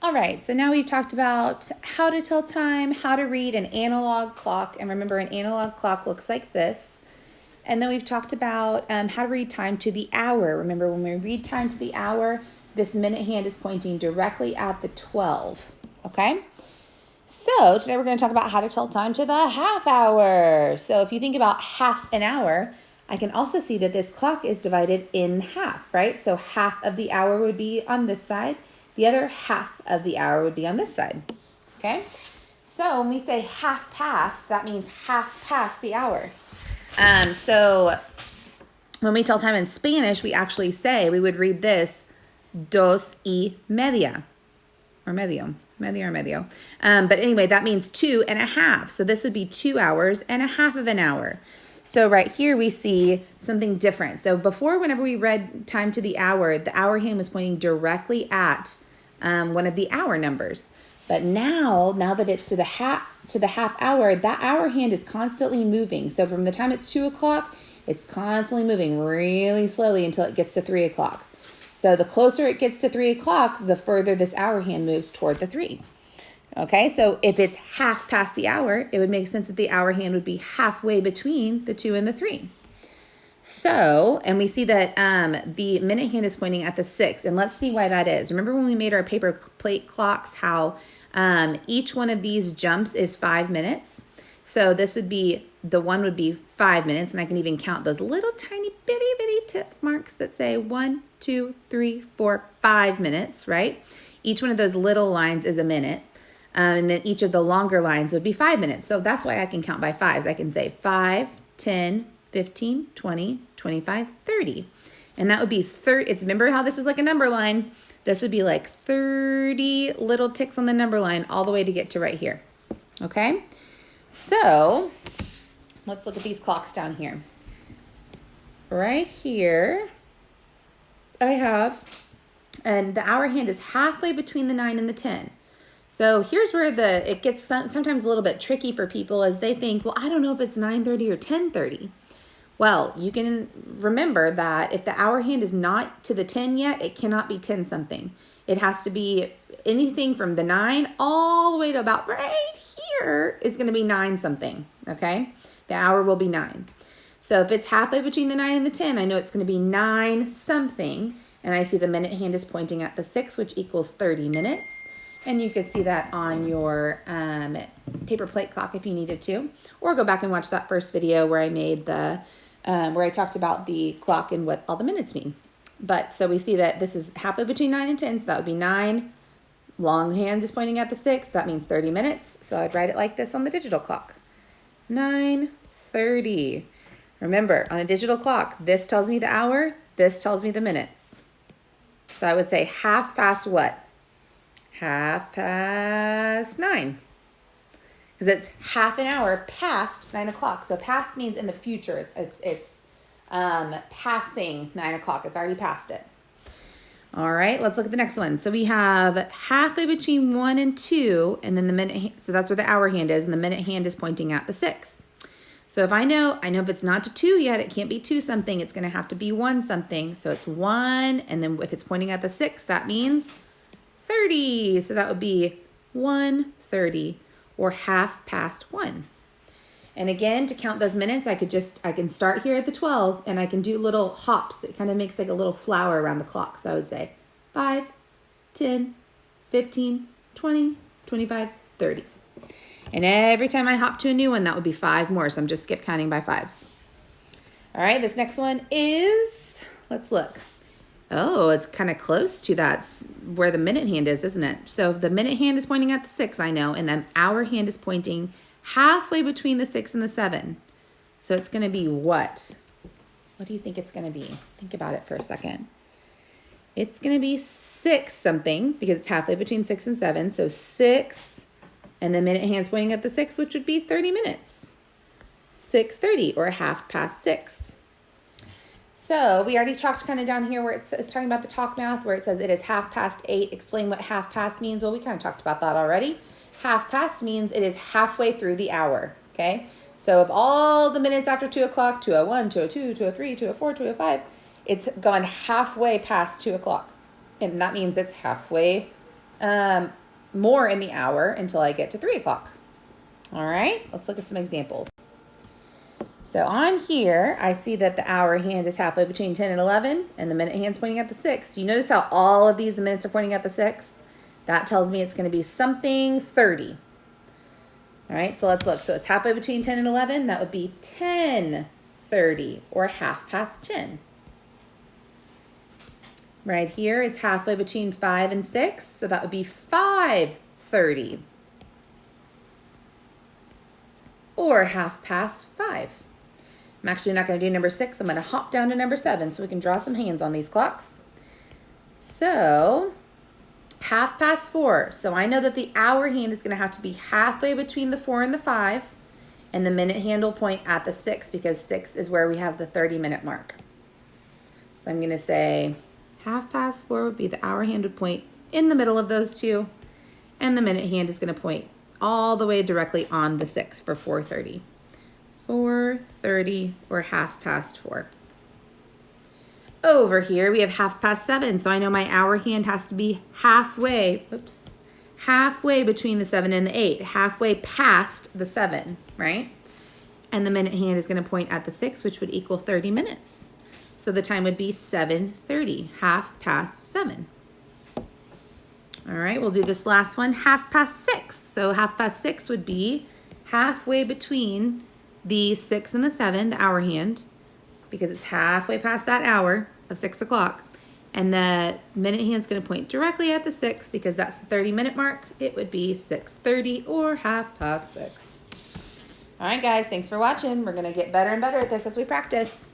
All right, so now we've talked about how to tell time, how to read an analog clock. And remember, an analog clock looks like this. And then we've talked about how to read time to the hour. Remember, when we read time to the hour, this minute hand is pointing directly at the 12, okay? So today we're going to talk about how to tell time to the half hour. So if you think about half an hour, I can also see that this clock is divided in half, right? So half of the hour would be on this side. The other half of the hour would be on this side, okay? So when we say half past, that means half past the hour. So when we tell time in Spanish, we actually say, we would read this, 2:30, or medio. But anyway, that means 2.5. So this would be 2 hours and a half of an hour. So right here we see something different. So before, whenever we read time to the hour hand was pointing directly at one of the hour numbers. But now that it's to the half hour, that hour hand is constantly moving. So from the time it's 2 o'clock, it's constantly moving really slowly until it gets to 3 o'clock. So the closer it gets to 3 o'clock, the further this hour hand moves toward the 3. Okay, so if it's half past the hour, it would make sense that the hour hand would be halfway between the 2 and the 3. So, and we see that the minute hand is pointing at the 6, and let's see why that is. Remember when we made our paper plate clocks, how each one of these jumps is 5 minutes? So this would be, the one would be 5 minutes, and I can even count those little tiny bitty tip marks that say 1, 2, 3, 4, 5 minutes, right? Each one of those little lines is a minute. And then each of the longer lines would be 5 minutes. So that's why I can count by fives. I can say 5, 10, 15, 20, 25, 30. And that would be 30. Remember how this is like a number line? This would be like 30 little ticks on the number line all the way to get to right here. Okay? So let's look at these clocks down here. Right here, I have, and the hour hand is halfway between the 9 and the 10. So here's where it gets sometimes a little bit tricky for people, as they think, well, I don't know if it's 9:30 or 10:30. Well, you can remember that if the hour hand is not to the 10 yet, it cannot be 10 something. It has to be anything from the 9 all the way to about right here is going to be 9 something, okay? The hour will be 9. So if it's halfway between the 9 and the 10, I know it's going to be 9 something, and I see the minute hand is pointing at the 6, which equals 30 minutes. And you could see that on your paper plate clock if you needed to, or go back and watch that first video where I made where I talked about the clock and what all the minutes mean. But so we see that this is halfway between 9 and 10, so that would be 9. Long hand is pointing at the 6, that means 30 minutes. So I'd write it like this on the digital clock. 9:30. Remember, on a digital clock, this tells me the hour, this tells me the minutes. So I would say half past what? Half past 9, because it's half an hour past 9 o'clock. So past means in the future. It's passing 9 o'clock. It's already past it. All right, let's look at the next one. So we have halfway between 1 and 2, and then the minute. So that's where the hour hand is, and the minute hand is pointing at the 6. So if I know if it's not to 2 yet, it can't be 2 something. It's going to have to be 1 something. So it's 1, and then if it's pointing at the 6, that means 30. So that would be 1:30, or half past 1. And again, to count those minutes, I can start here at the 12, and I can do little hops. It kind of makes like a little flower around the clock. So I would say 5, 10, 15, 20, 25, 30. And every time I hop to a new one, that would be 5 more. So I'm just skip counting by 5s. All right, this next one is, let's look. Oh, it's kind of close to that where the minute hand is, isn't it? So the minute hand is pointing at the 6, I know, and then hour hand is pointing halfway between the 6 and the 7. So it's going to be what? What do you think it's going to be? Think about it for a second. It's going to be 6 something, because it's halfway between 6 and 7. So 6, and the minute hand's pointing at the 6, which would be 30 minutes. 6:30, or half past 6. So we already talked kind of down here where it's talking about the talk math, where it says it is half past 8. Explain what half past means. Well, we kind of talked about that already. Half past means it is halfway through the hour, okay? So of all the minutes after 2 o'clock, 2:01, 2:02, 2:03, 2:04, 2:05, it's gone halfway past 2 o'clock. And that means it's halfway more in the hour until I get to 3 o'clock. All right, let's look at some examples. So on here, I see that the hour hand is halfway between 10 and 11, and the minute hand's pointing at the 6. You notice how all of these minutes are pointing at the 6? That tells me it's going to be something 30. All right, so let's look. So it's halfway between 10 and 11. That would be 10:30 or 10:30. Right here, it's halfway between 5 and 6, so that would be 5:30 or 5:30. I'm actually not going to do number 6. I'm going to hop down to number 7 so we can draw some hands on these clocks. So 4:30. So I know that the hour hand is going to have to be halfway between the 4 and the 5, and the minute hand will point at the 6 because 6 is where we have the 30-minute mark. So I'm going to say 4:30 would be the hour hand would point in the middle of those two, and the minute hand is going to point all the way directly on the 6 for 4:30. 4:30 or 4:30. Over here we have 7:30, so I know my hour hand has to be halfway between the 7 and the 8, halfway past the 7, right? And the minute hand is going to point at the 6, which would equal 30 minutes. So the time would be 7:30, 7:30. All right, we'll do this last one, 6:30. So 6:30 would be halfway between the 6 and the 7, the hour hand, because it's halfway past that hour of 6 o'clock. And the minute hand's going to point directly at the 6 because that's the 30-minute mark. It would be 6:30 or 6:30. All right, guys, thanks for watching. We're going to get better and better at this as we practice.